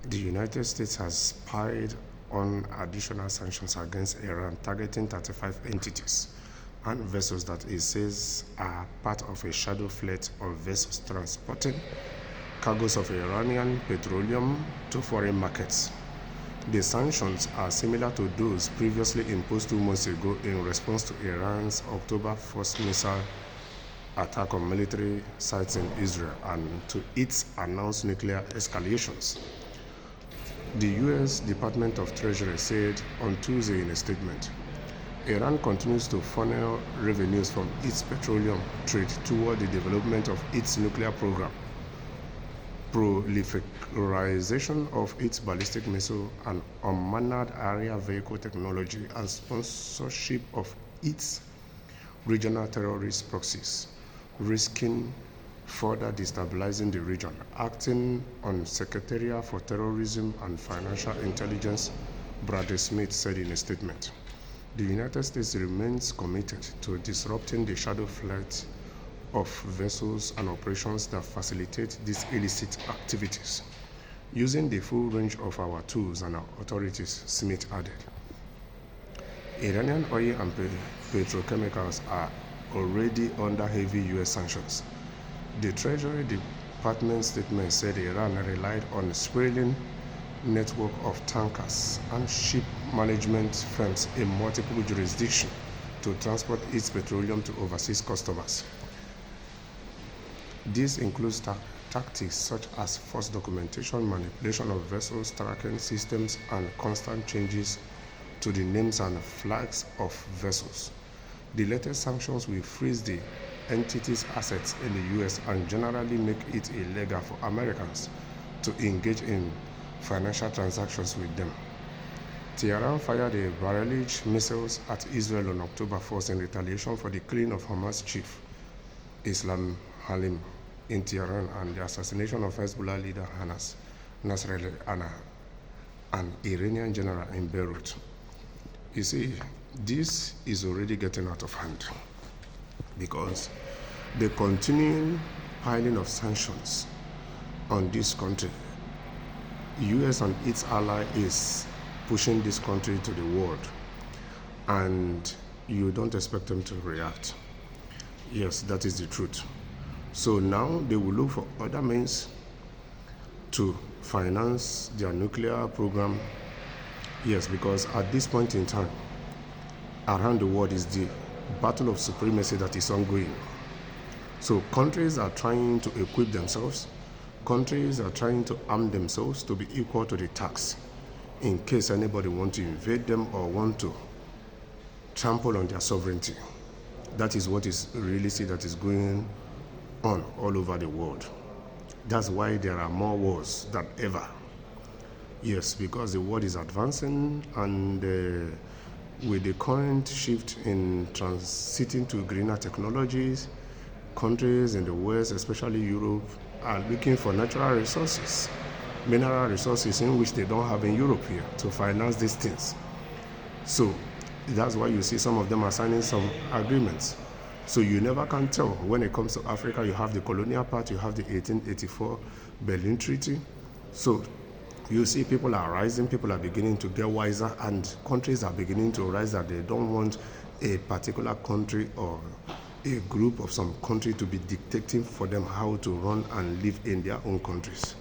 The United States has spied on additional sanctions against Iran, targeting 35 entities and vessels that it says are part of a shadow fleet of vessels transporting cargoes of Iranian petroleum to foreign markets. The sanctions are similar to those previously imposed 2 months ago in response to Iran's October 1st missile attack on military sites in Israel and to its announced nuclear escalations. The U.S. Department of Treasury said on Tuesday in a statement, Iran continues to funnel revenues from its petroleum trade toward the development of its nuclear program, proliferation of its ballistic missile and unmanned aerial vehicle technology, and sponsorship of its regional terrorist proxies, risking further destabilizing the region. Acting on Secretariat for Terrorism and Financial Intelligence Bradley Smith said in a statement, the United States remains committed to disrupting the shadow flight of vessels and operations that facilitate these illicit activities, using the full range of our tools and our authorities, Smith added. Iranian oil and petrochemicals are already under heavy U.S. sanctions. The Treasury Department statement said Iran relied on a sprawling network of tankers and ship management firms in multiple jurisdictions to transport its petroleum to overseas customers. This includes tactics such as false documentation, manipulation of vessels, tracking systems, and constant changes to the names and flags of vessels. The latest sanctions will freeze the entity's assets in the U.S. and generally make it illegal for Americans to engage in financial transactions with them. Tehran fired a barrage missiles at Israel on October 1st in retaliation for the killing of Hamas chief Islam Halim in Tehran and the assassination of Hezbollah leader Hanas Nasrallah, an Iranian general in Beirut. You see, this is already getting out of hand because the continuing piling of sanctions on this country, US and its ally is pushing this country to the world, and you don't expect them to react. Yes, that is the truth. So now they will look for other means to finance their nuclear program. Yes, because at this point in time, around the world is the battle of supremacy that is ongoing. So countries are trying to equip themselves. Countries are trying to arm themselves to be equal to the task in case anybody wants to invade them or want to trample on their sovereignty. That is what is really that is going on all over the world. That's why there are more wars than ever. Yes, because the world is advancing, and with the current shift in transiting to greener technologies, countries in the West, especially Europe, are looking for natural resources, mineral resources in which they don't have in Europe here to finance these things. So that's why you see some of them are signing some agreements. So you never can tell. When it comes to Africa, you have the colonial part, you have the 1884 Berlin Treaty. So you see people are rising, people are beginning to get wiser, and countries are beginning to rise that they don't want a particular country or a group of some country to be dictating for them how to run and live in their own countries.